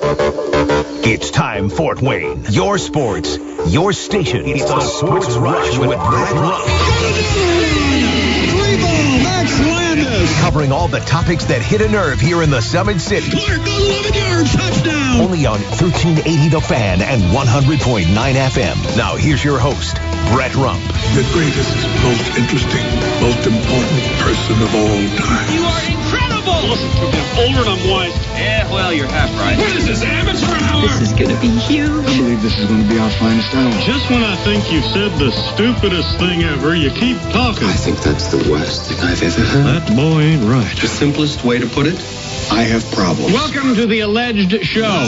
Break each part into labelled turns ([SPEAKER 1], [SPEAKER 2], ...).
[SPEAKER 1] It's time, Fort Wayne. Your sports, your station. It's the Sports Rush with Brett Rump.
[SPEAKER 2] Three-ball, Max Landis.
[SPEAKER 1] Covering all the topics that hit a nerve here in the Summit City.
[SPEAKER 2] Clark goes 11 yards, touchdown.
[SPEAKER 1] Only on 1380 The Fan and 100.9 FM. Now here's your host, Brett Rump.
[SPEAKER 3] The greatest, most interesting, most important person of all time.
[SPEAKER 4] You are incredible!
[SPEAKER 5] Listen to me, I'm older and I'm wise.
[SPEAKER 4] Yeah, well, you're half right.
[SPEAKER 5] What is this, amateur hour?
[SPEAKER 6] This is going to be huge.
[SPEAKER 7] I believe this is going to be our finest hour.
[SPEAKER 5] Just when I think you've said the stupidest thing ever, you keep talking.
[SPEAKER 7] I think that's the worst thing I've ever heard.
[SPEAKER 5] That boy ain't right.
[SPEAKER 7] The simplest way to put it, I have problems.
[SPEAKER 5] Welcome to the alleged show.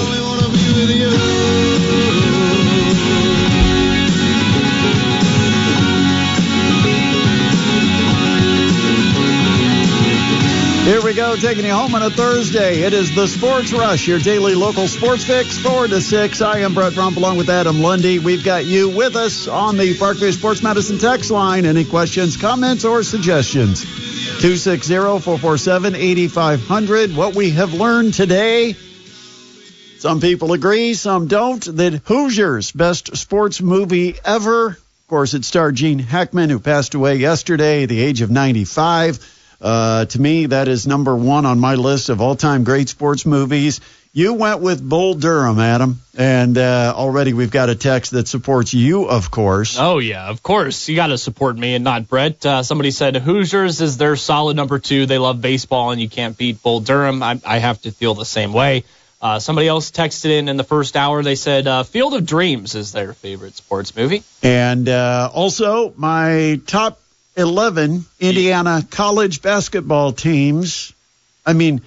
[SPEAKER 2] Here we go, taking you home on a Thursday. It is the Sports Rush, your daily local sports fix, 4 to 6. I am Brett Rump along with Adam Lundy. We've got you with us on the Parkview Sports Medicine text line. Any questions, comments, or suggestions? 260-447-8500. What we have learned today, some people agree, some don't, that Hoosiers, best sports movie ever. Of course, it starred Gene Hackman, who passed away yesterday at the age of 95. To me, that is number one on my list of all-time great sports movies. You went with Bull Durham, Adam, and already we've got a text that supports you, of course.
[SPEAKER 8] Oh, yeah, of course. You got to support me and not Brett. Somebody said Hoosiers is their solid number 2. They love baseball, and you can't beat Bull Durham. I have to feel the same way. Somebody else texted in the first hour. They said Field of Dreams is their favorite sports movie.
[SPEAKER 2] And also, my top 11 Indiana college basketball teams. I mean,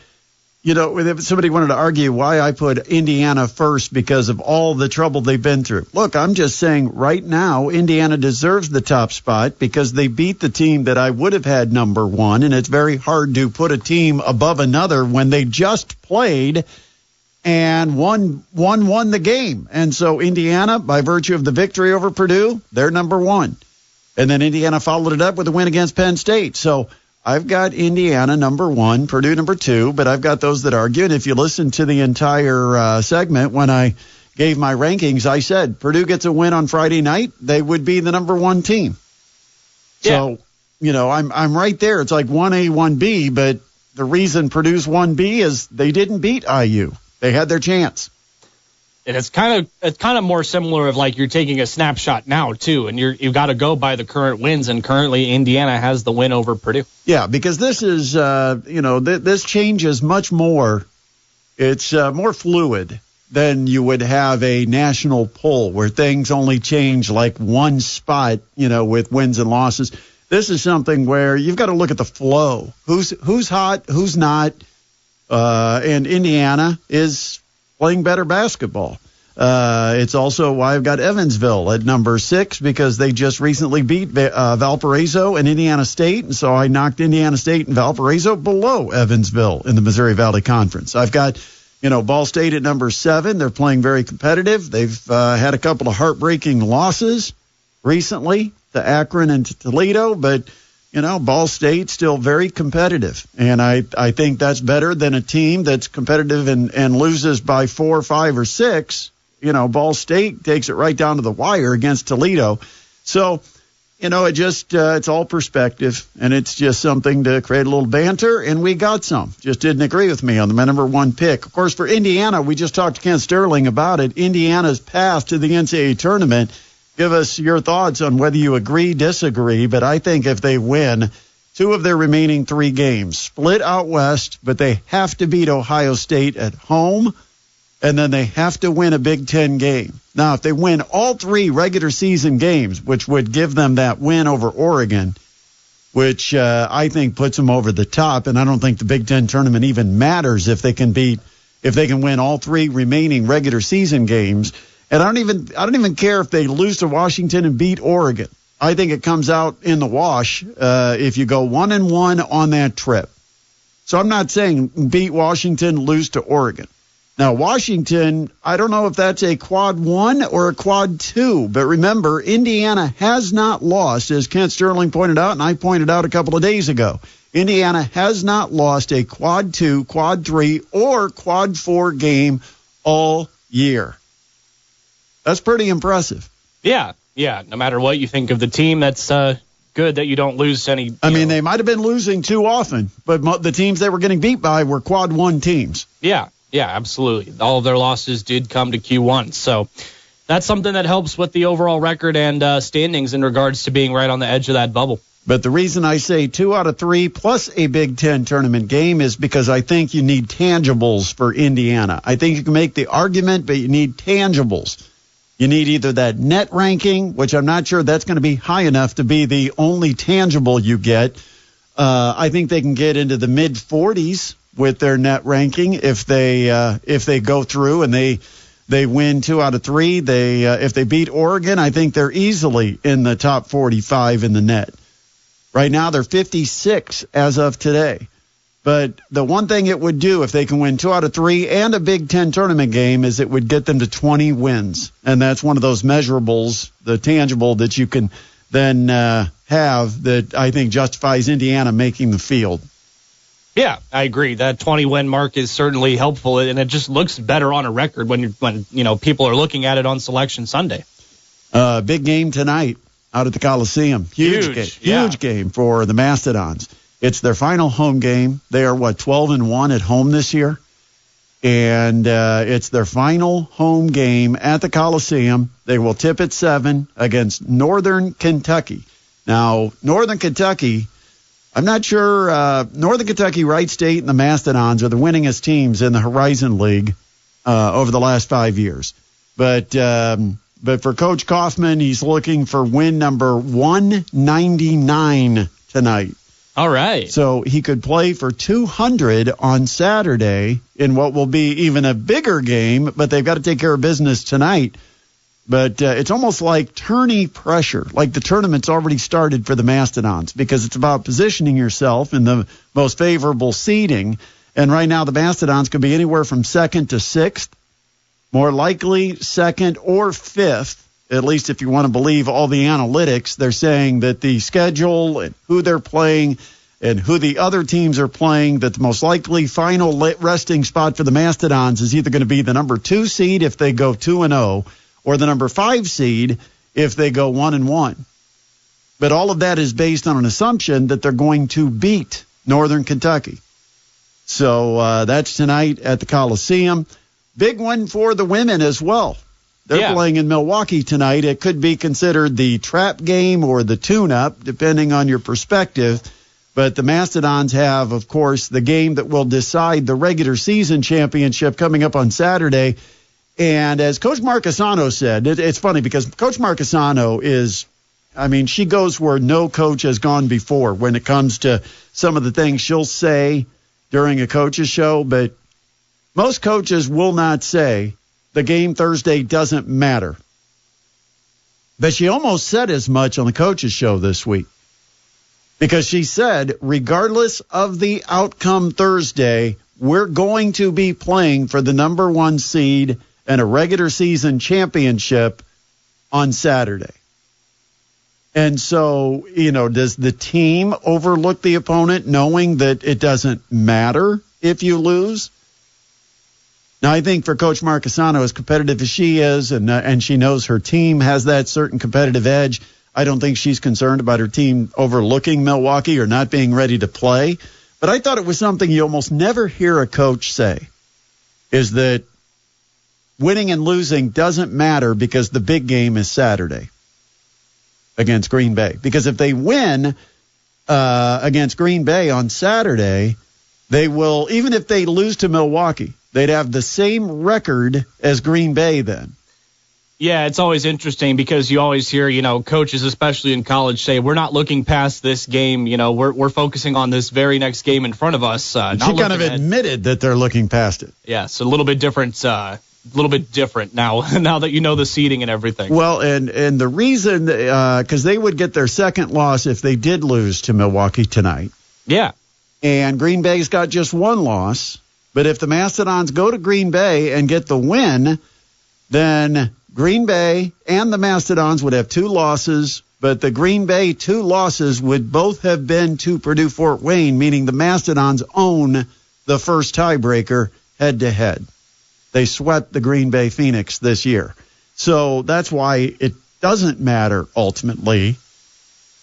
[SPEAKER 2] you know, if somebody wanted to argue why I put Indiana first because of all the trouble they've been through. Look, I'm just saying right now Indiana deserves the top spot because they beat the team that I would have had number 1, and it's very hard to put a team above another when they just played and one won the game. And so Indiana, by virtue of the victory over Purdue, they're number 1. And then Indiana followed it up with a win against Penn State. So I've got Indiana number 1, Purdue number 2, but I've got those that argue. And if you listen to the entire segment, when I gave my rankings, I said Purdue gets a win on Friday night, they would be the number 1 team. Yeah. So, you know, I'm right there. It's like 1A, 1B, but the reason Purdue's 1B is they didn't beat IU. They had their chance.
[SPEAKER 8] And it's kind of more similar of like you're taking a snapshot now too, and you've got to go by the current wins. And currently, Indiana has the win over Purdue.
[SPEAKER 2] Yeah, because this is this changes much more. It's more fluid than you would have a national poll where things only change like one spot, you know, with wins and losses. This is something where you've got to look at the flow. Who's hot, who's not, and Indiana is playing better basketball. It's also why I've got Evansville at number 6 because they just recently beat Valparaiso and Indiana State, and so I knocked Indiana State and Valparaiso below Evansville in the Missouri Valley Conference. I've got, Ball State at number 7. They're playing very competitive. They've had a couple of heartbreaking losses recently to Akron and to Toledo, but Ball State still very competitive, and I think that's better than a team that's competitive and loses by 4, 5, or 6. Ball State takes it right down to the wire against Toledo. So, it's all perspective, and it's just something to create a little banter, and we got some. Just didn't agree with me on the number 1 pick. Of course, for Indiana, we just talked to Ken Sterling about it. Indiana's path to the NCAA tournament. Give us your thoughts on whether you agree, disagree, but I think if they win 2 of their remaining 3 games, split out west, but they have to beat Ohio State at home, and then they have to win a Big Ten game. Now, if they win all 3 regular season games, which would give them that win over Oregon, which I think puts them over the top, and I don't think the Big Ten tournament even matters if they can win all 3 remaining regular season games. And I don't even care if they lose to Washington and beat Oregon. I think it comes out in the wash if you go 1-1 on that trip. So I'm not saying beat Washington, lose to Oregon. Now, Washington, I don't know if that's a quad 1 or a quad 2, but remember, Indiana has not lost, as Kent Sterling pointed out, and I pointed out a couple of days ago. Indiana has not lost a quad 2, quad 3, or quad 4 game all year. That's pretty impressive.
[SPEAKER 8] Yeah. No matter what you think of the team, that's good that you don't lose any.
[SPEAKER 2] They might have been losing too often, but the teams they were getting beat by were quad one teams.
[SPEAKER 8] Yeah, absolutely. All of their losses did come to Q1. So that's something that helps with the overall record and standings in regards to being right on the edge of that bubble.
[SPEAKER 2] But the reason I say 2 out of 3 plus a Big Ten tournament game is because I think you need tangibles for Indiana. I think you can make the argument, but you need tangibles. You need either that net ranking, which I'm not sure that's going to be high enough to be the only tangible you get. I think they can get into the mid-40s with their net ranking if they go through and they win 2 out of 3. If they beat Oregon, I think they're easily in the top 45 in the net. Right now, they're 56 as of today. But the one thing it would do if they can win 2 out of 3 and a Big Ten tournament game is it would get them to 20 wins. And that's one of those measurables, the tangible that you can then have that I think justifies Indiana making the field.
[SPEAKER 8] Yeah, I agree. That 20-win mark is certainly helpful, and it just looks better on a record when people are looking at it on Selection Sunday.
[SPEAKER 2] Big game tonight out at the Coliseum. Huge game for the Mastodons. It's their final home game. They are, 12-1 at home this year? And it's their final home game at the Coliseum. They will tip at 7 against Northern Kentucky. Now, Northern Kentucky, I'm not sure. Northern Kentucky, Wright State, and the Mastodons are the winningest teams in the Horizon League over the last 5 years. But for Coach Kaufman, he's looking for win number 199 tonight.
[SPEAKER 8] All right.
[SPEAKER 2] So he could play for 200 on Saturday in what will be even a bigger game, but they've got to take care of business tonight. But it's almost like tourney pressure, like the tournament's already started for the Mastodons, because it's about positioning yourself in the most favorable seeding. And right now the Mastodons could be anywhere from 2nd to 6th, more likely 2nd or 5th. At least if you want to believe all the analytics, they're saying that the schedule and who they're playing and who the other teams are playing, that the most likely final resting spot for the Mastodons is either going to be the number 2 seed if they go 2-0 or the number 5 seed if they go 1-1. But all of that is based on an assumption that they're going to beat Northern Kentucky. So that's tonight at the Coliseum. Big one for the women as well. They're playing in Milwaukee tonight. It could be considered the trap game or the tune-up, depending on your perspective. But the Mastodons have, of course, the game that will decide the regular season championship coming up on Saturday. And as Coach Marchesano said, it's funny because Coach Marchesano she goes where no coach has gone before when it comes to some of the things she'll say during a coach's show. But most coaches will not say the game Thursday doesn't matter. But she almost said as much on the coach's show this week, because she said, regardless of the outcome Thursday, we're going to be playing for the number 1 seed and a regular season championship on Saturday. And so, does the team overlook the opponent knowing that it doesn't matter if you lose? Now, I think for Coach Marchesano, as competitive as she is, and she knows her team has that certain competitive edge, I don't think she's concerned about her team overlooking Milwaukee or not being ready to play. But I thought it was something you almost never hear a coach say, is that winning and losing doesn't matter because the big game is Saturday against Green Bay. Because if they win against Green Bay on Saturday, they will, even if they lose to Milwaukee, they'd have the same record as Green Bay then.
[SPEAKER 8] Yeah, it's always interesting because you always hear, coaches, especially in college, say, we're not looking past this game. We're focusing on this very next game in front of us.
[SPEAKER 2] She kind of admitted that they're looking past it.
[SPEAKER 8] Yeah, it's a little bit different. Now that you know the seeding and everything.
[SPEAKER 2] Well, and the reason, because they would get their second loss if they did lose to Milwaukee tonight.
[SPEAKER 8] Yeah.
[SPEAKER 2] And Green Bay's got just 1 loss. But if the Mastodons go to Green Bay and get the win, then Green Bay and the Mastodons would have 2 losses, but the Green Bay 2 losses would both have been to Purdue-Fort Wayne, meaning the Mastodons own the first tiebreaker head-to-head. They swept the Green Bay Phoenix this year. So that's why it doesn't matter ultimately.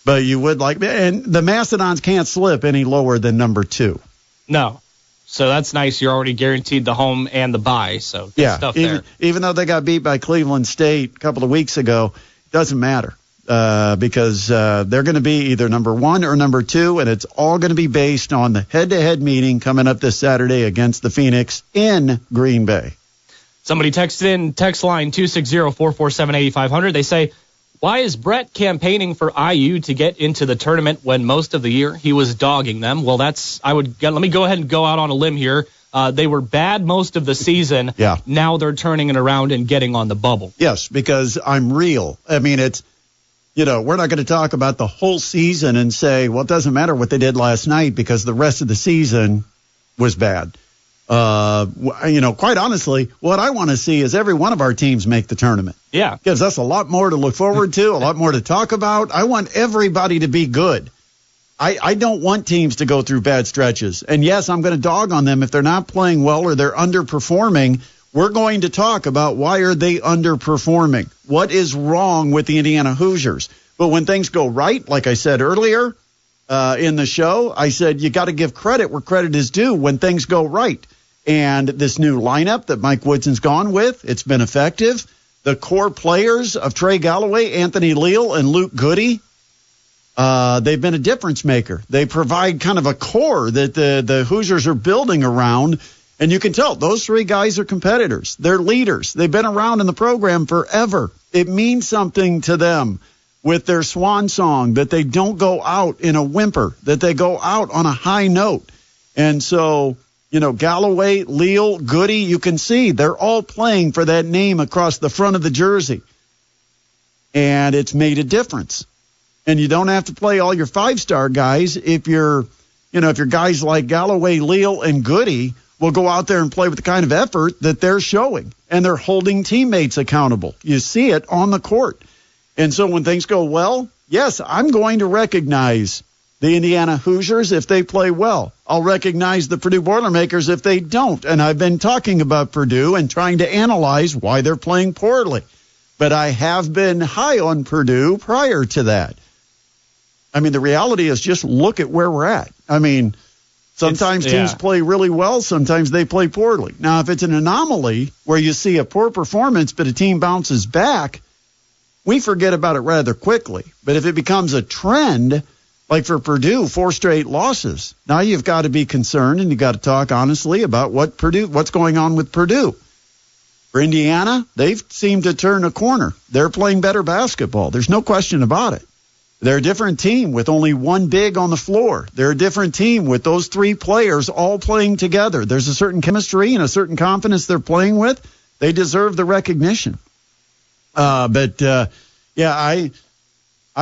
[SPEAKER 2] But you would like, and the Mastodons can't slip any lower than number 2.
[SPEAKER 8] No. So that's nice. You're already guaranteed the home and the bye. So good stuff there.
[SPEAKER 2] Even though they got beat by Cleveland State a couple of weeks ago, it doesn't matter because they're going to be either number 1 or number 2, and it's all going to be based on the head-to-head meeting coming up this Saturday against the Phoenix in Green Bay.
[SPEAKER 8] Somebody texted in, text line 260-447-8500. They say, why is Brett campaigning for IU to get into the tournament when most of the year he was dogging them? Well, let me go ahead and go out on a limb here. They were bad most of the season.
[SPEAKER 2] Yeah.
[SPEAKER 8] Now they're turning it around and getting on the bubble.
[SPEAKER 2] Yes, because I'm real. I mean, we're not going to talk about the whole season and say, well, it doesn't matter what they did last night because the rest of the season was bad. Quite honestly, what I want to see is every one of our teams make the tournament.
[SPEAKER 8] Yeah.
[SPEAKER 2] Gives us a lot more to look forward to, a lot more to talk about. I want everybody to be good. I don't want teams to go through bad stretches. And yes, I'm going to dog on them if they're not playing well or they're underperforming. We're going to talk about why are they underperforming? What is wrong with the Indiana Hoosiers? But when things go right, like I said earlier in the show, I said you got to give credit where credit is due when things go right. And this new lineup that Mike Woodson's gone with, it's been effective. The core players of Trey Galloway, Anthony Leal, and Luke Goody, they've been a difference maker. They provide kind of a core that the Hoosiers are building around. And you can tell those 3 guys are competitors. They're leaders. They've been around in the program forever. It means something to them with their swan song that they don't go out in a whimper, that they go out on a high note. And so, Galloway, Leal, Goody, you can see they're all playing for that name across the front of the jersey. And it's made a difference. And you don't have to play all your 5-star guys if you're guys like Galloway, Leal, and Goody will go out there and play with the kind of effort that they're showing. And they're holding teammates accountable. You see it on the court. And so when things go well, yes, I'm going to recognize the Indiana Hoosiers if they play well. I'll recognize the Purdue Boilermakers if they don't. And I've been talking about Purdue and trying to analyze why they're playing poorly. But I have been high on Purdue prior to that. I mean, the reality is just look at where we're at. I mean, sometimes teams play really well, sometimes they play poorly. Now, if it's an anomaly where you see a poor performance but a team bounces back, we forget about it rather quickly. But if it becomes a trend, like for Purdue, 4 straight losses, now you've got to be concerned and you've got to talk honestly about what's going on with Purdue. For Indiana, they've seemed to turn a corner. They're playing better basketball. There's no question about it. They're a different team with only 1 big on the floor. They're a different team with those 3 players all playing together. There's a certain chemistry and a certain confidence they're playing with. They deserve the recognition. I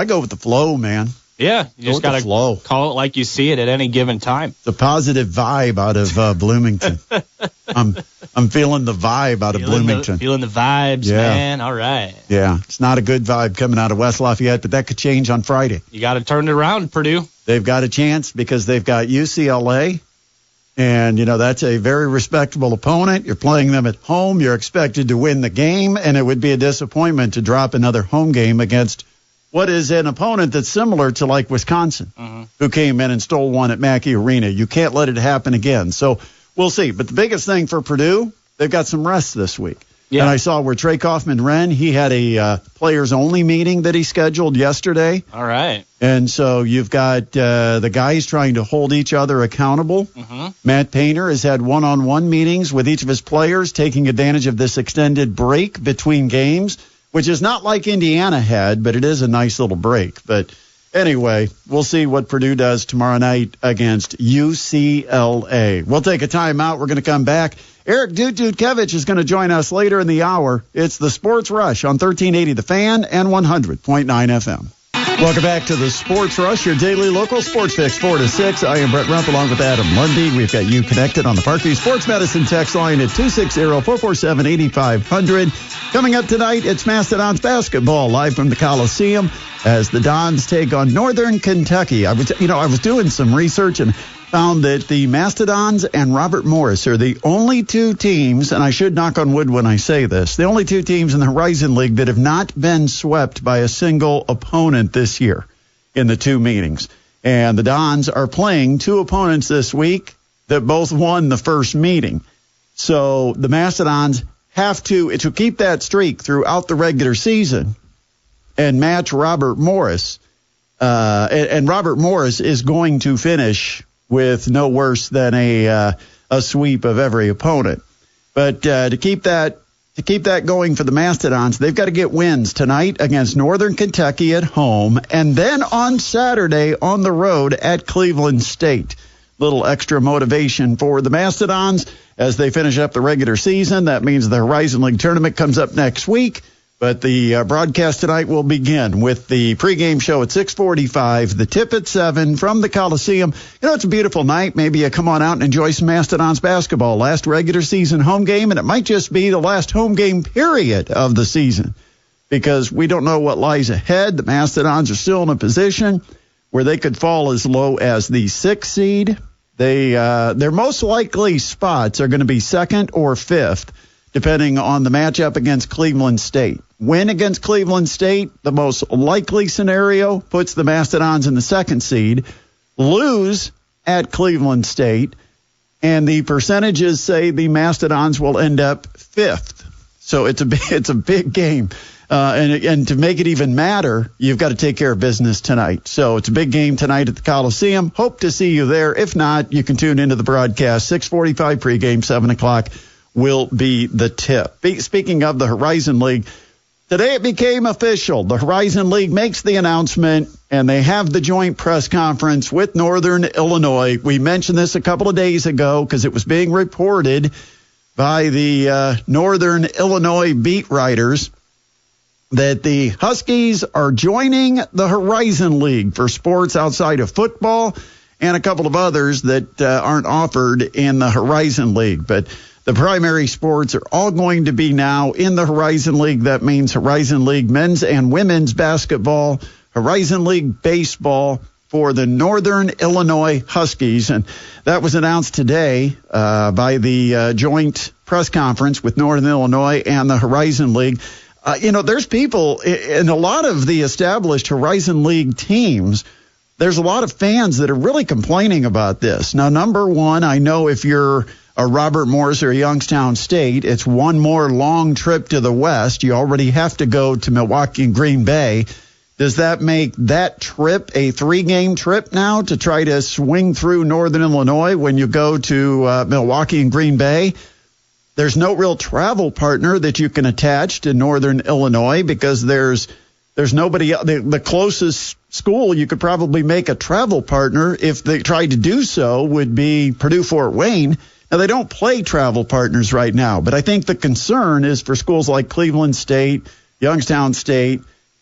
[SPEAKER 2] go with the flow, man.
[SPEAKER 8] Yeah, you just got to call it like you see it at any given time.
[SPEAKER 2] The positive vibe out of Bloomington. I'm feeling the vibe out of Bloomington.
[SPEAKER 8] Feeling the vibes, man. All right.
[SPEAKER 2] Yeah, it's not a good vibe coming out of West Lafayette, but that could change on Friday.
[SPEAKER 8] You got to turn it around, Purdue.
[SPEAKER 2] They've got a chance because they've got UCLA, and, that's a very respectable opponent. You're playing them at home. You're expected to win the game, and it would be a disappointment to drop another home game against what is an opponent that's similar to like Wisconsin, who came in and stole one at Mackey Arena. You can't let it happen again. So we'll see. But the biggest thing for Purdue, they've got some rest this week. Yeah. And I saw where Trey Kaufman-Renn, he had a players-only meeting that he scheduled yesterday.
[SPEAKER 8] All right.
[SPEAKER 2] And so you've got the guys trying to hold each other accountable. Matt Painter has had one-on-one meetings with each of his players, taking advantage of this extended break between games, which is not like Indiana had, but it is a nice little break. But anyway, we'll see what Purdue does tomorrow night against UCLA. We'll take a timeout. We're going to come back. Eric Dutkiewicz is going to join us later in the hour. It's the Sports Rush on 1380 The Fan and 100.9 FM. Welcome back to the Sports Rush, your daily local sports fix, 4 to 6. I am Brett Rump along with Adam Lundy. We've got you connected on the Parkview Sports Medicine text line at 260-447-8500. Coming up tonight, it's Mastodons basketball live from the Coliseum as the Dons take on Northern Kentucky. I was doing some research, and found that the Mastodons and Robert Morris are the only two teams, and I should knock on wood when I say this, the only two teams in the Horizon League that have not been swept by a single opponent this year in the two meetings. And the Dons are playing two opponents this week that both won the first meeting. So the Mastodons have to keep that streak throughout the regular season and match Robert Morris. And Robert Morris is going to finish with no worse than a sweep of every opponent. But to keep that going for the Mastodons, they've got to get wins tonight against Northern Kentucky at home, and then on Saturday on the road at Cleveland State. Little extra motivation for the Mastodons as they finish up the regular season. That means the Horizon League tournament comes up next week. But the broadcast tonight will begin with the pregame show at 6:45, the tip at 7 from the Coliseum. You know, it's a beautiful night. Maybe you come on out and enjoy some Mastodons basketball. Last regular season home game, and it might just be the last home game period of the season because we don't know what lies ahead. The Mastodons are still in a position where they could fall as low as the 6th seed. Their most likely spots are going to be 2nd or 5th, depending on the matchup against Cleveland State. Win against Cleveland State, the most likely scenario, puts the Mastodons in the 2nd seed. Lose at Cleveland State, and the percentages say the Mastodons will end up 5th. So it's a big game. And to make it even matter, you've got to take care of business tonight. So it's a big game tonight at the Coliseum. Hope to see you there. If not, you can tune into the broadcast. 6:45 pregame, 7 o'clock will be the tip. Speaking of the Horizon League, today it became official. The Horizon League makes the announcement, and they have the joint press conference with Northern Illinois. We mentioned this a couple of days ago because it was being reported by the Northern Illinois beat writers that the Huskies are joining the Horizon League for sports outside of football and a couple of others that aren't offered in the Horizon League. But the primary sports are all going to be now in the Horizon League. That means Horizon League men's and women's basketball, Horizon League baseball for the Northern Illinois Huskies. And that was announced today by the joint press conference with Northern Illinois and the Horizon League. There's people in a lot of the established Horizon League teams. There's a lot of fans that are really complaining about this. Now, number one, I know if you're a Robert Morris or a Youngstown State, it's one more long trip to the west. You already have to go to Milwaukee and Green Bay. Does that make that trip a 3-game trip now to try to swing through Northern Illinois when you go to Milwaukee and Green Bay? There's no real travel partner that you can attach to Northern Illinois because there's nobody. The closest school you could probably make a travel partner if they tried to do so would be Purdue-Fort Wayne. Now, they don't play travel partners right now, but I think the concern is for schools like Cleveland State, Youngstown State,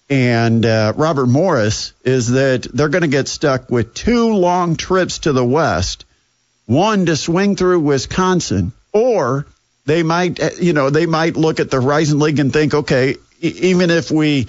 [SPEAKER 2] and Robert Morris is that they're going to get stuck with 2 long trips to the west, one to swing through Wisconsin, or they might look at the Horizon League and think, okay, even if we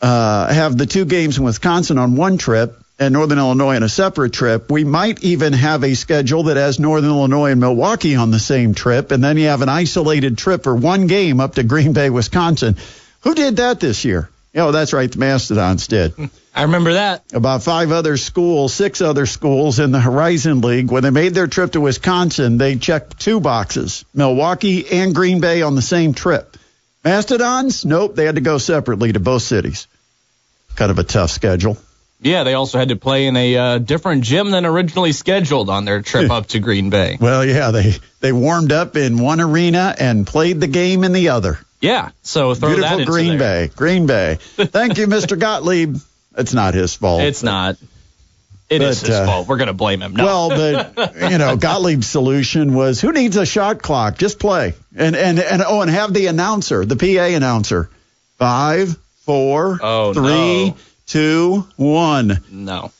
[SPEAKER 2] have the 2 games in Wisconsin on one trip and Northern Illinois on a separate trip, we might even have a schedule that has Northern Illinois and Milwaukee on the same trip, and then you have an isolated trip for one game up to Green Bay, Wisconsin. Who did that this year? Oh, that's right, the Mastodons did.
[SPEAKER 8] I remember that.
[SPEAKER 2] About 6 other schools in the Horizon League, when they made their trip to Wisconsin, they checked 2 boxes, Milwaukee and Green Bay on the same trip. Mastodons, nope, they had to go separately to both cities. Kind of a tough schedule.
[SPEAKER 8] Yeah, they also had to play in a different gym than originally scheduled on their trip up to Green Bay.
[SPEAKER 2] Well, yeah, they warmed up in one arena and played the game in the other.
[SPEAKER 8] Yeah, so throw
[SPEAKER 2] beautiful
[SPEAKER 8] that into
[SPEAKER 2] Green
[SPEAKER 8] there.
[SPEAKER 2] Green Bay. Thank you, Mr. Gottlieb. It's not his fault.
[SPEAKER 8] It's not. It is his fault. We're going to blame him. No.
[SPEAKER 2] Well, but Gottlieb's solution was, who needs a shot clock? Just play. And have the announcer, the PA announcer. 5, 4, 3, 2, 1.
[SPEAKER 8] No.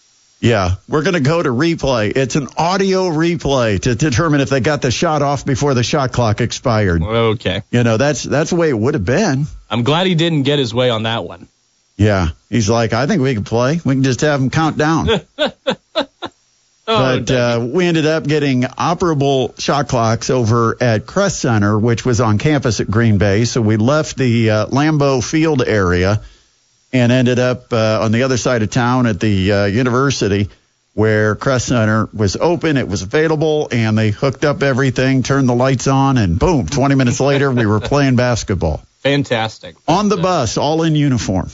[SPEAKER 2] Yeah, we're going to go to replay. It's an audio replay to determine if they got the shot off before the shot clock expired.
[SPEAKER 8] Okay.
[SPEAKER 2] That's the way it would have been.
[SPEAKER 8] I'm glad he didn't get his way on that one.
[SPEAKER 2] Yeah, he's like, I think we can play. We can just have him count down. But we ended up getting operable shot clocks over at Crest Center, which was on campus at Green Bay. So we left the Lambeau Field area and ended up on the other side of town at the university where Crest Center was open. It was available, and they hooked up everything, turned the lights on, and boom, 20 minutes later, we were playing basketball.
[SPEAKER 8] Fantastic.
[SPEAKER 2] On the bus, all in uniform.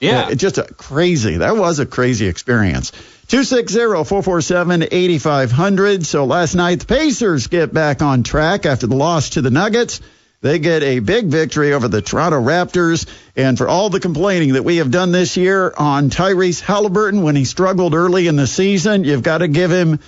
[SPEAKER 8] Yeah.
[SPEAKER 2] It's just that was a crazy experience. 260-447-8500. So last night, the Pacers get back on track after the loss to the Nuggets. They get a big victory over the Toronto Raptors. And for all the complaining that we have done this year on Tyrese Haliburton when he struggled early in the season, you've got to give him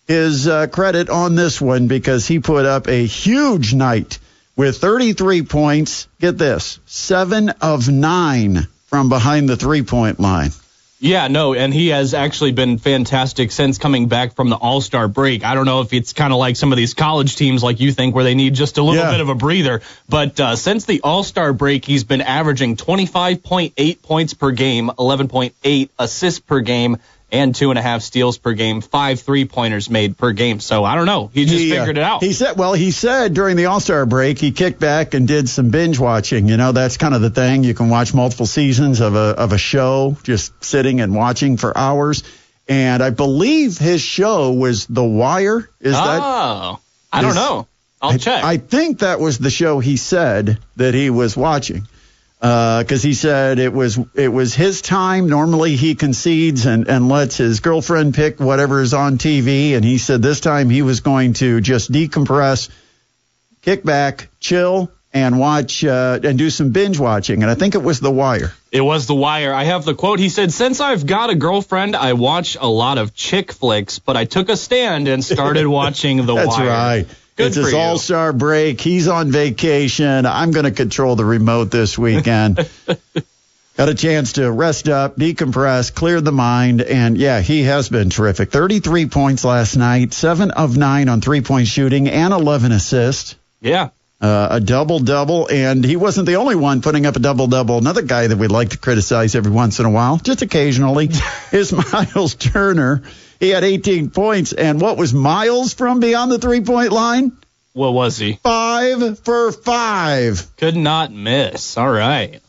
[SPEAKER 2] his credit on this one because he put up a huge night with 33 points. Get this, 7 of 9 from behind the three-point line.
[SPEAKER 8] Yeah, no, and he has actually been fantastic since coming back from the All-Star break. I don't know if it's kind of like some of these college teams like you think where they need just a little bit of a breather, but since the All-Star break, he's been averaging 25.8 points per game, 11.8 assists per game, and 2.5 steals per game, 5 3-pointers made per game. So I don't know. He just figured it out.
[SPEAKER 2] He said during the All-Star break, he kicked back and did some binge watching. You know, that's kind of the thing. You can watch multiple seasons of a show, just sitting and watching for hours. And I believe his show was The Wire.
[SPEAKER 8] I don't know. I'll check.
[SPEAKER 2] I think that was the show he said that he was watching. Because he said it was his time. Normally he concedes and lets his girlfriend pick whatever is on TV. And he said this time he was going to just decompress, kick back, chill, and watch and do some binge watching. And I think it was The Wire.
[SPEAKER 8] It was The Wire. I have the quote. He said, "Since I've got a girlfriend, I watch a lot of chick flicks, but I took a stand and started watching The Wire."
[SPEAKER 2] That's right.
[SPEAKER 8] Good
[SPEAKER 2] it's his All-Star break. He's on vacation. I'm going to control the remote this weekend. Got a chance to rest up, decompress, clear the mind, and, yeah, he has been terrific. 33 points last night, 7 of 9 on three-point shooting, and 11 assists.
[SPEAKER 8] Yeah.
[SPEAKER 2] A double-double, and he wasn't the only one putting up a double-double. Another guy that we'd like to criticize every once in a while, just occasionally, is Miles Turner. He had 18 points, and what was Miles from beyond the three-point line?
[SPEAKER 8] What was he?
[SPEAKER 2] 5 for 5.
[SPEAKER 8] Could not miss. All right.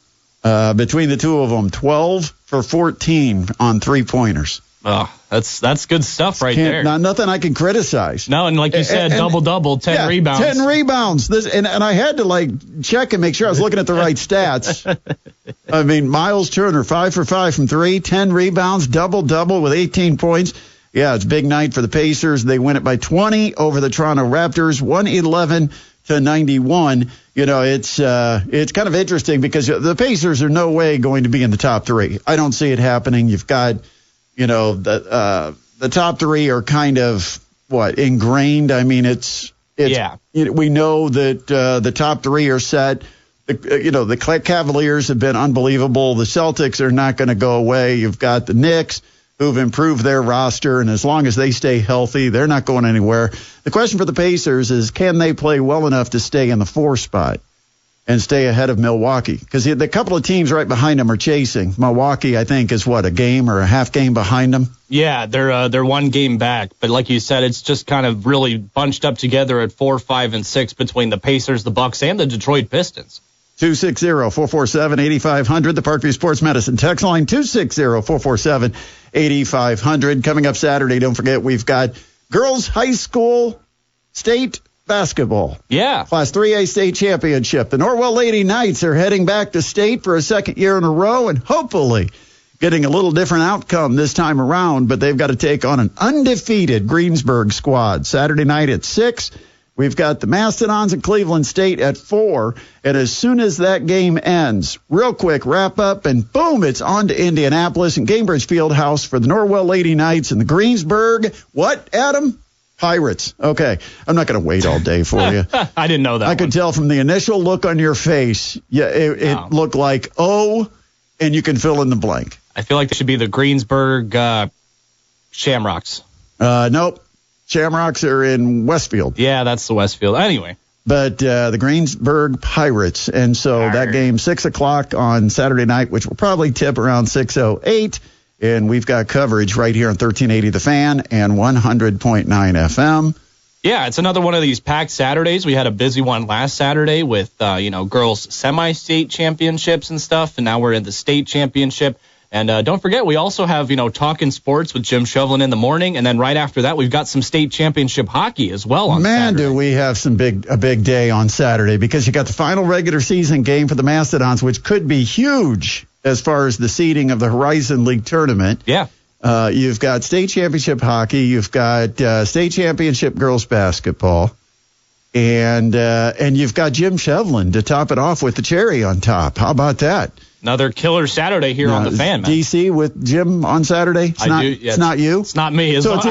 [SPEAKER 2] Between the two of them, 12 for 14 on three-pointers.
[SPEAKER 8] Oh, that's good stuff right there.
[SPEAKER 2] Nothing I can criticize.
[SPEAKER 8] No, and like you said, double-double, 10 rebounds.
[SPEAKER 2] 10 rebounds. And I had to, check and make sure I was looking at the right stats. I mean, Miles Turner, 5 for 5 from 3, 10 rebounds, double-double with 18 points. Yeah, it's a big night for the Pacers. They win it by 20 over the Toronto Raptors, 111-91. You know, it's kind of interesting because the Pacers are no way going to be in the top 3. I don't see it happening. You've got, you know, the top 3 are kind of ingrained. I mean, it's we know that the top 3 are set. The Cavaliers have been unbelievable. The Celtics are not going to go away. You've got the Knicks, who've improved their roster, and as long as they stay healthy, they're not going anywhere. The question for the Pacers is, can they play well enough to stay in the 4 spot and stay ahead of Milwaukee? Because the couple of teams right behind them are chasing. Milwaukee, I think, is a game or a half game behind them?
[SPEAKER 8] Yeah, they're 1 game back. But like you said, it's just kind of really bunched up together at 4, 5, and 6 between the Pacers, the Bucks, and the Detroit Pistons.
[SPEAKER 2] 260-447-8500, the Parkview Sports Medicine text line, 260-447-8500. Coming up Saturday, don't forget, we've got girls high school state basketball.
[SPEAKER 8] Yeah.
[SPEAKER 2] Class 3A state championship. The Norwell Lady Knights are heading back to state for a second year in a row and hopefully getting a little different outcome this time around, but they've got to take on an undefeated Greensburg squad. Saturday night at 6. We've got the Mastodons and Cleveland State at 4, and as soon as that game ends, real quick wrap up, and boom, it's on to Indianapolis and Cambridge Fieldhouse for the Norwell Lady Knights and the Greensburg, what, Adam? Pirates. Okay, I'm not going to wait all day for you.
[SPEAKER 8] I didn't know that.
[SPEAKER 2] I could tell from the initial look on your face, it looked like, and you can fill in the blank.
[SPEAKER 8] I feel like it should be the Greensburg Shamrocks.
[SPEAKER 2] Nope. Shamrocks are in Westfield.
[SPEAKER 8] Yeah, that's the Westfield. Anyway.
[SPEAKER 2] But the Greensburg Pirates. And so that game, 6 o'clock on Saturday night, which will probably tip around 6:08. And we've got coverage right here on 1380 The Fan and 100.9 FM.
[SPEAKER 8] Yeah, it's another one of these packed Saturdays. We had a busy one last Saturday with, girls semi-state championships and stuff, and now we're in the state championship. And don't forget, we also have, Talking Sports with Jim Shovlin in the morning, and then right after that, we've got some state championship hockey as well on Saturday.
[SPEAKER 2] Do we have a big day on Saturday, because you got the final regular season game for the Mastodons, which could be huge as far as the seeding of the Horizon League tournament.
[SPEAKER 8] Yeah.
[SPEAKER 2] You've got state championship hockey. You've got state championship girls basketball. And you've got Jim Shovlin to top it off with the cherry on top. How about that?
[SPEAKER 8] Another killer Saturday here on the Fan, man.
[SPEAKER 2] DC with Jim on Saturday? It's not you?
[SPEAKER 8] It's not me.
[SPEAKER 2] So it's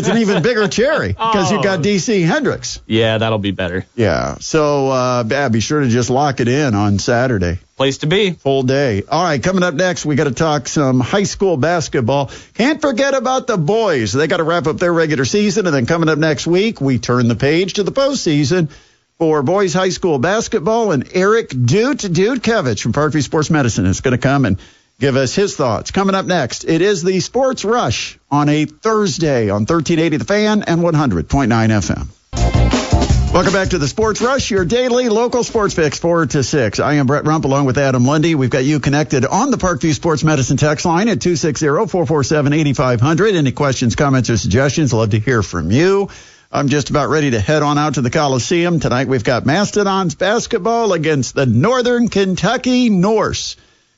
[SPEAKER 2] an even bigger cherry because you've got DC Hendricks.
[SPEAKER 8] Yeah, that'll be better.
[SPEAKER 2] Yeah. So be sure to just lock it in on Saturday.
[SPEAKER 8] Place to be.
[SPEAKER 2] Full day. All right, coming up next, we got to talk some high school basketball. Can't forget about the boys. They got to wrap up their regular season, and then coming up next week, we turn the page to the postseason for boys high school basketball, and Eric Dutkiewicz from Parkview Sports Medicine is going to come and give us his thoughts. Coming up next, it is the Sports Rush on a Thursday on 1380 The Fan and 100.9 FM. Welcome back to the Sports Rush, your daily local sports fix, 4 to 6. I am Brett Rump along with Adam Lundy. We've got you connected on the Parkview Sports Medicine text line at 260-447-8500. Any questions, comments, or suggestions? Love to hear from you. I'm just about ready to head on out to the Coliseum. Tonight we've got Mastodons basketball against the Northern Kentucky Norse.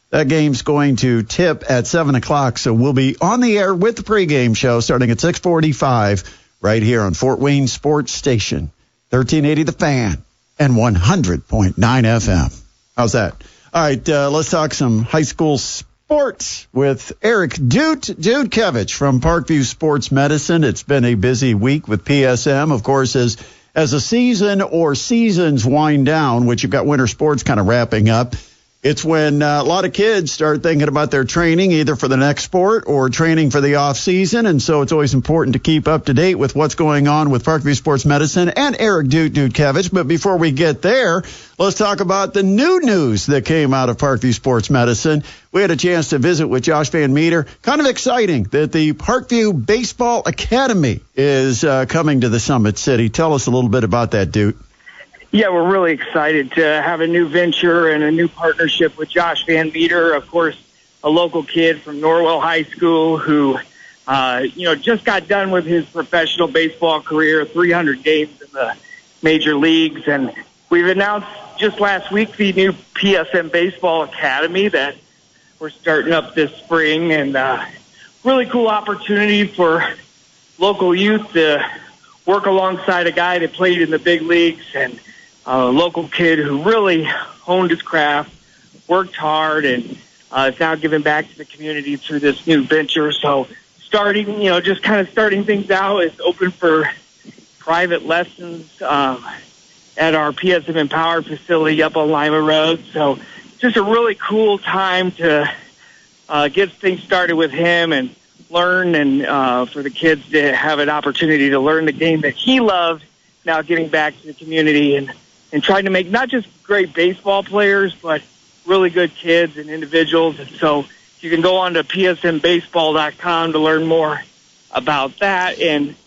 [SPEAKER 2] That game's going to tip at 7 o'clock, so we'll be on the air with the pregame show starting at 6:45 right here on Fort Wayne Sports Station, 1380 The Fan and 100.9 FM. How's that? All right, let's talk some high school sports with Eric Dutkiewicz from Parkview Sports Medicine. It's been a busy week with PSM, of course, as a season or seasons wind down, which you've got winter sports kind of wrapping up. It's when a lot of kids start thinking about their training, either for the next sport or training for the off season. And so it's always important to keep up to date with what's going on with Parkview Sports Medicine and Eric Dutkiewicz. But before we get there, let's talk about the new news that came out of Parkview Sports Medicine. We had a chance to visit with Josh Van Meter. Kind of exciting that the Parkview Baseball Academy is coming to the Summit City. Tell us a little bit about that, Doot.
[SPEAKER 6] Yeah, we're really excited to have a new venture and a new partnership with Josh Van Meter, of course, a local kid from Norwell High School who, just got done with his professional baseball career, 300 games in the major leagues. And we've announced just last week the new PSM Baseball Academy that we're starting up this spring, and really cool opportunity for local youth to work alongside a guy that played in the big leagues, and a local kid who really honed his craft, worked hard, and is now giving back to the community through this new venture. So starting things out, it's open for private lessons at our PSM Empowered facility up on Lima Road. So just a really cool time to get things started with him and learn, and for the kids to have an opportunity to learn the game that he loved, now giving back to the community and trying to make not just great baseball players, but really good kids and individuals. And so you can go on to psmbaseball.com to learn more about that and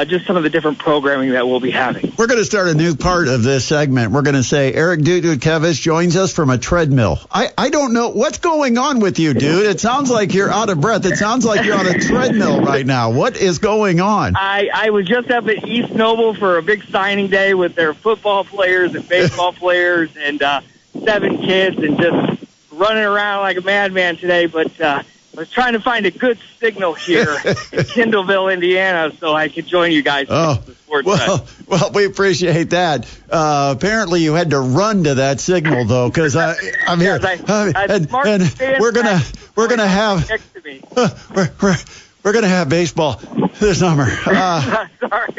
[SPEAKER 6] just some of the different programming that we'll be having.
[SPEAKER 2] We're going to start a new part of this segment. We're going to say Eric Dutkiewicz joins us from a treadmill. I don't know what's going on with you, dude. It sounds like you're out of breath. It sounds like you're on a treadmill right now. What is going on?
[SPEAKER 6] I was just up at East Noble for a big signing day with their football players and baseball players and 7 kids, and just running around like a madman today. But I was trying to find a good signal here in Kendallville, Indiana, so I could join you guys.
[SPEAKER 2] Oh, well, we appreciate that. Apparently, you had to run to that signal, though, because I'm here, and we're gonna have next to me. We're gonna have baseball this summer.
[SPEAKER 6] Sorry.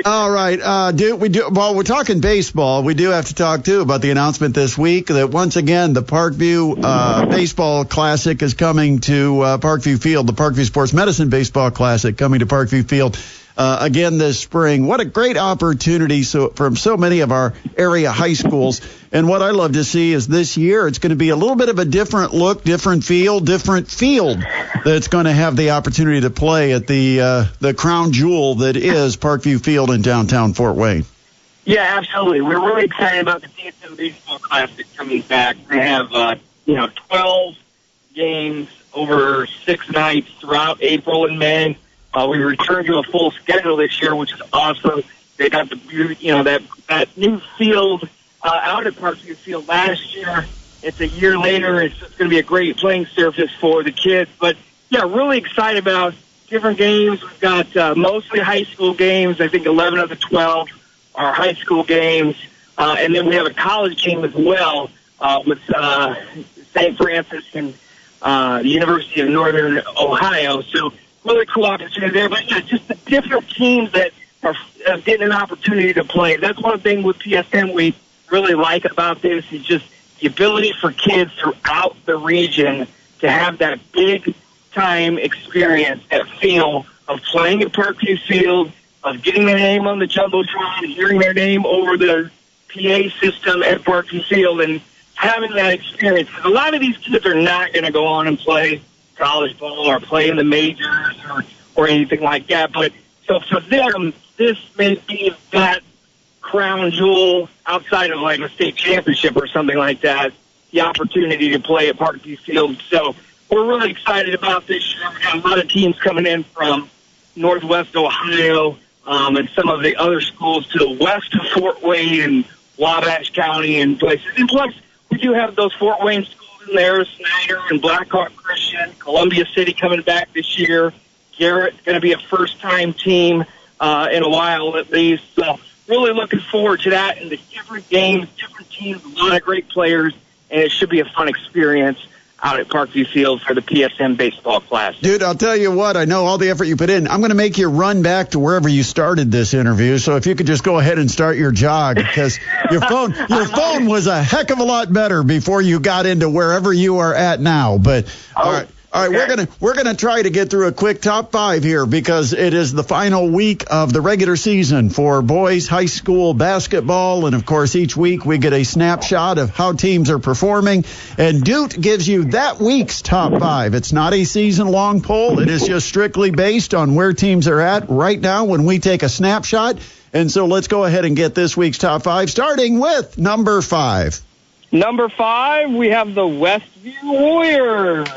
[SPEAKER 2] All right, while we're talking baseball, we do have to talk too about the announcement this week that once again the Parkview Baseball Classic is coming to Parkview Field. The Parkview Sports Medicine Baseball Classic coming to Parkview Field. again this spring. What a great opportunity from so many of our area high schools. And what I love to see is this year it's going to be a little bit of a different look, different feel, different field that's going to have the opportunity to play at the crown jewel that is Parkview Field in downtown Fort Wayne.
[SPEAKER 6] Yeah, absolutely. We're really excited about the PSM Baseball Classic coming back. They have 12 games over 6 nights throughout April and May. We returned to a full schedule this year, which is awesome. They got that new field out at Parkview Field last year. It's a year later. It's just going to be a great playing surface for the kids. But, yeah, really excited about different games. We've got mostly high school games. I think 11 of the 12 are high school games. And then we have a college game as well with St. Francis and the University of Northern Ohio. So really cool opportunity there. But, yeah, just the different teams that are getting an opportunity to play. That's one thing with PSM we really like about this is just the ability for kids throughout the region to have that big-time experience, that feel of playing at Parkview Field, of getting their name on the Jumbotron, hearing their name over the PA system at Parkview Field, and having that experience. Because a lot of these kids are not going to go on and play college ball or play in the majors or anything like that. But so for them, this may be that crown jewel outside of like a state championship or something like that, the opportunity to play at Parkview Field. So we're really excited about this year. We got a lot of teams coming in from Northwest Ohio and some of the other schools to the west of Fort Wayne and Wabash County and places. And plus, we do have those Fort Wayne schools in there, Snyder and Blackhawk Christian, Columbia City coming back this year. Garrett's going to be a first-time team in a while at least. So really looking forward to that and the different games, different teams, a lot of great players, and it should be a fun experience out at Parkview Field for the PSM Baseball Classic.
[SPEAKER 2] Dude, I'll tell you what, I know all the effort you put in. I'm going to make you run back to wherever you started this interview, so if you could just go ahead and start your jog, because your phone was a heck of a lot better before you got into wherever you are at now. But all right. All right, okay. we're gonna try to get through a quick top 5 here because it is the final week of the regular season for boys high school basketball, and of course each week we get a snapshot of how teams are performing, and Doot gives you that week's top 5. It's not a season-long poll; it is just strictly based on where teams are at right now when we take a snapshot. And so let's go ahead and get this week's top 5, starting with number 5.
[SPEAKER 6] Number 5, we have the Westview Warriors.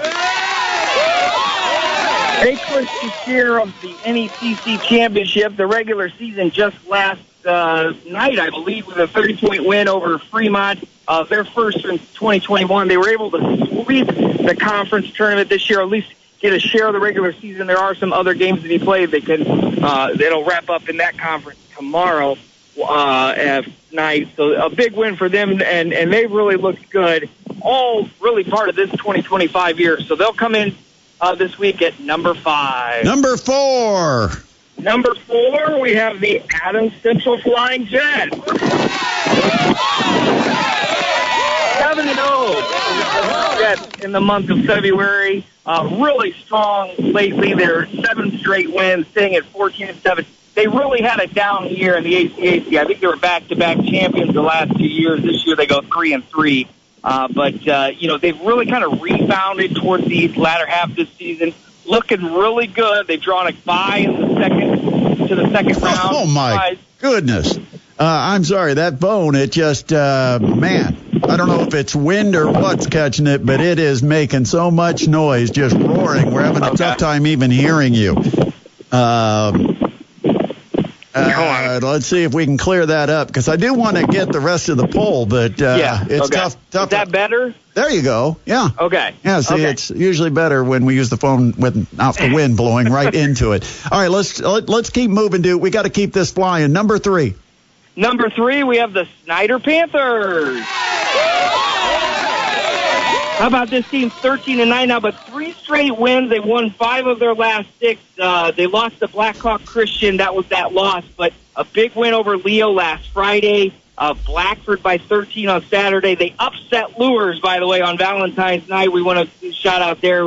[SPEAKER 6] They clinched the share of the NECC championship. The regular season just last night, I believe, with a 30-point win over Fremont. Their first in 2021. They were able to sweep the conference tournament this year, at least get a share of the regular season. There are some other games to be played. That'll wrap up in that conference tomorrow at night. So a big win for them, and they really looked good. All really part of this 2025 year. So they'll come in this week at number 5.
[SPEAKER 2] Number 4.
[SPEAKER 6] Number 4, we have the Adams Central Flying Jets. 7-0 Jets in the month of February. Really strong lately. They're 7 straight wins, staying at 14-7. They really had a down year in the ACAC. I think they were back-to-back champions the last 2 years. This year they go 3-3. But they've really kind of rebounded towards the latter half of this season, looking really good. They've drawn a bye in the second round.
[SPEAKER 2] Oh, my goodness. I'm sorry, that phone, it just, man, I don't know if it's wind or what's catching it, but it is making so much noise, just roaring. We're having a tough time even hearing you. Let's see if we can clear that up, because I do want to get the rest of the poll, but it's tough.
[SPEAKER 6] Is that better?
[SPEAKER 2] There you go. Yeah.
[SPEAKER 6] Okay.
[SPEAKER 2] Yeah, see, It's usually better when we use the phone without the wind blowing right into it. All right, let's keep moving, dude. We got to keep this flying. Number 3.
[SPEAKER 6] Number 3, we have the Snyder Panthers. How about this team? 13-9 now, but 3 straight wins. They won 5 of their last 6. They lost to Blackhawk Christian. That was that loss, but a big win over Leo last Friday. Blackford by 13 on Saturday. They upset Lures, by the way, on Valentine's night. We want to shout out there.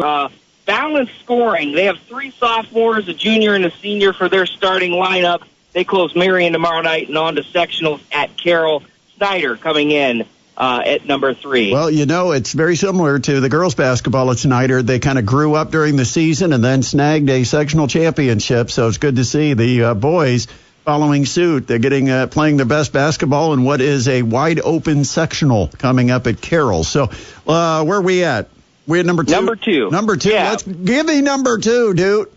[SPEAKER 6] balanced scoring. They have 3 sophomores, a junior, and a senior for their starting lineup. They close Marion tomorrow night and on to sectionals at Carroll. Snyder coming in at number 3.
[SPEAKER 2] Well, it's very similar to the girls' basketball at Snyder. They kind of grew up during the season and then snagged a sectional championship, so it's good to see the boys following suit. They're getting playing their best basketball in what is a wide-open sectional coming up at Carroll. So where are we at? We're at number 2?
[SPEAKER 6] Number 2.
[SPEAKER 2] Number 2.
[SPEAKER 6] Yeah.
[SPEAKER 2] Let's give me number 2, dude.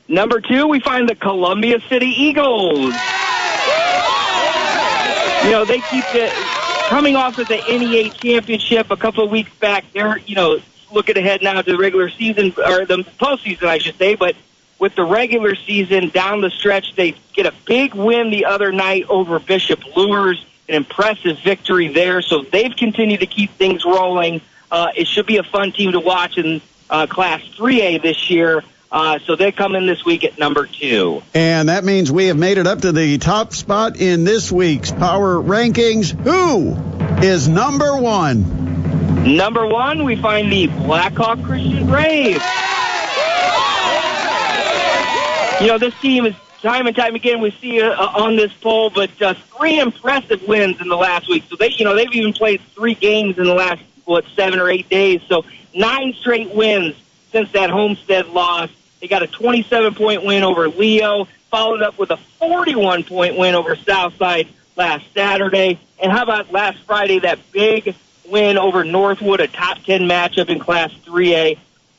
[SPEAKER 6] Number 2, we find the Columbia City Eagles. They keep coming off of the NEA championship a couple of weeks back. They're, looking ahead now to the regular season, or the postseason, I should say. But with the regular season down the stretch, they get a big win the other night over Bishop Luers, an impressive victory there. So they've continued to keep things rolling. It should be a fun team to watch in Class 3A this year. So they come in this week at number 2.
[SPEAKER 2] And that means we have made it up to the top spot in this week's Power Rankings. Who is number 1?
[SPEAKER 6] Number 1, we find the Blackhawk Christian Braves. This team is time and time again we see on this poll, but 3 impressive wins in the last week. So they've even played 3 games in the last 7 or 8 days. So 9 straight wins since that Homestead loss. They got a 27-point win over Leo, followed up with a 41-point win over Southside last Saturday. And how about last Friday, that big win over Northwood, a top 10 matchup in Class 3A,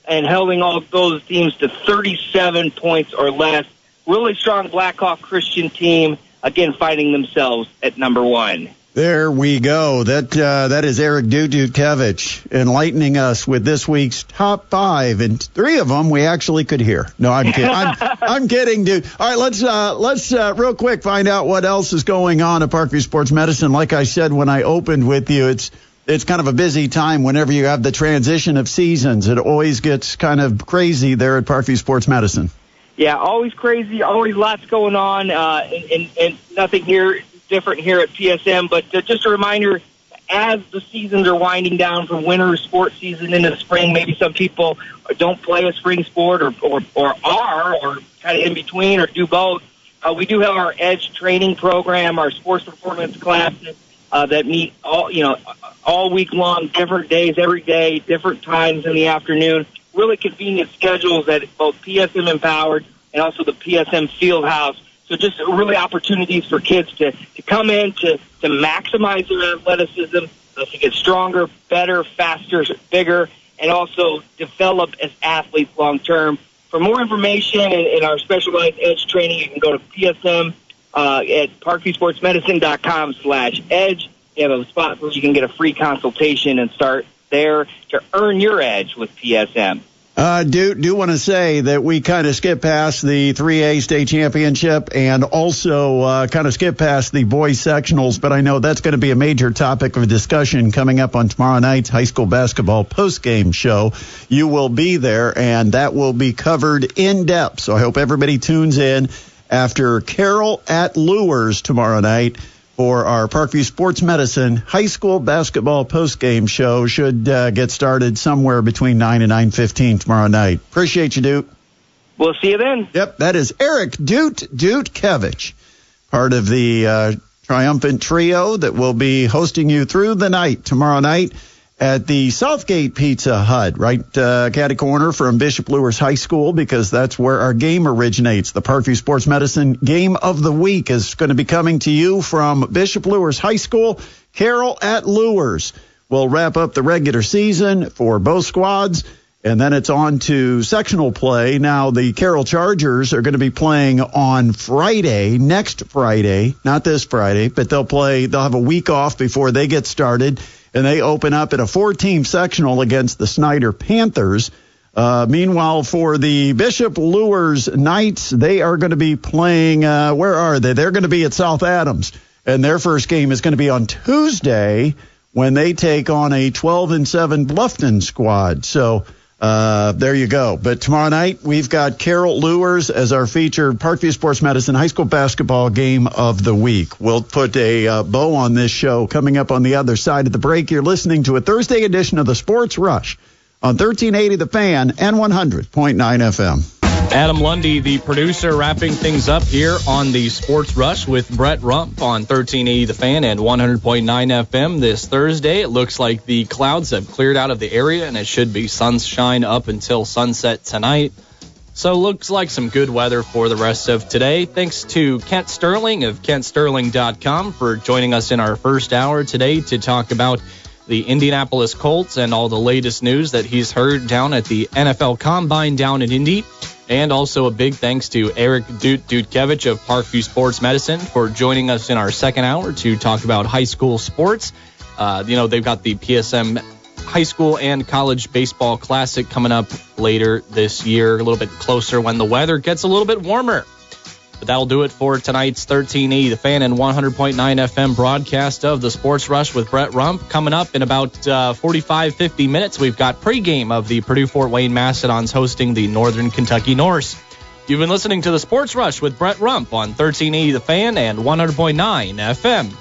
[SPEAKER 6] and holding all those teams to 37 points or less. Really strong Blackhawk Christian team, again fighting themselves at number 1.
[SPEAKER 2] There we go. That is Eric Dutkiewicz enlightening us with this week's top 5, and 3 of them we actually could hear. No, I'm kidding. I'm kidding, dude. All right, let's real quick find out what else is going on at Parkview Sports Medicine. Like I said when I opened with you, it's kind of a busy time whenever you have the transition of seasons. It always gets kind of crazy there at Parkview Sports Medicine.
[SPEAKER 6] Yeah, always crazy, always lots going on, and nothing different here at PSM. But just a reminder, as the seasons are winding down from winter sports season into spring, maybe some people don't play a spring sport or kind of in between or do both. We do have our Edge training program, our sports performance classes that meet all week long, different days, every day, different times in the afternoon. Really convenient schedules at both PSM Empowered and also the PSM Fieldhouse. So just really opportunities for kids to come in to maximize their athleticism, to get stronger, better, faster, bigger, and also develop as athletes long term. For more information and our specialized Edge training, you can go to PSM at parkviewsportsmedicine.com/edge. You have a spot where you can get a free consultation and start there to earn your edge with PSM.
[SPEAKER 2] Do want to say that we kind of skip past the 3A state championship and also kind of skip past the boys sectionals, but I know that's going to be a major topic of discussion coming up on tomorrow night's high school basketball postgame show. You will be there, and that will be covered in depth. So I hope everybody tunes in after Carroll at Luers tomorrow night for our Parkview Sports Medicine high school basketball postgame show. Should get started somewhere between 9 and 9:15 tomorrow night. Appreciate you, Doot.
[SPEAKER 6] We'll see you then.
[SPEAKER 2] Yep, that is Eric Dutkiewicz, part of the triumphant trio that will be hosting you through the night tomorrow night at the Southgate Pizza Hut, right catty corner from Bishop Luers High School, because that's where our game originates. The Parkview Sports Medicine Game of the Week is going to be coming to you from Bishop Luers High School. Carroll at Luers will wrap up the regular season for both squads, and then it's on to sectional play. Now, the Carroll Chargers are going to be playing on Friday, next Friday, not this Friday, but they'll have a week off before they get started. And they open up in a 4-team sectional against the Snyder Panthers. Meanwhile, for the Bishop Luers Knights, they are going to be playing, where are they? They're going to be at South Adams. And their first game is going to be on Tuesday when they take on a 12-7 Bluffton squad. So there you go. But tomorrow night, we've got Carroll Luers as our featured Parkview Sports Medicine high school basketball game of the week. We'll put a bow on this show coming up on the other side of the break. You're listening to a Thursday edition of the Sports Rush on 1380 The Fan and 100.9 FM.
[SPEAKER 8] Adam Lundy, the producer, wrapping things up here on the Sports Rush with Brett Rump on 1380 The Fan and 100.9 FM this Thursday. It looks like the clouds have cleared out of the area, and it should be sunshine up until sunset tonight. So looks like some good weather for the rest of today. Thanks to Kent Sterling of KentSterling.com for joining us in our first hour today to talk about the Indianapolis Colts and all the latest news that he's heard down at the NFL Combine down in Indy. And also a big thanks to Eric Dutkiewicz of Parkview Sports Medicine for joining us in our second hour to talk about high school sports. They've got the PSM High School and College Baseball Classic coming up later this year, a little bit closer when the weather gets a little bit warmer. But that'll do it for tonight's 1380 The Fan and 100.9 FM broadcast of the Sports Rush with Brett Rump. Coming up in about 45-50 minutes, we've got pregame of the Purdue-Fort Wayne Mastodons hosting the Northern Kentucky Norse. You've been listening to the Sports Rush with Brett Rump on 1380 The Fan and 100.9 FM.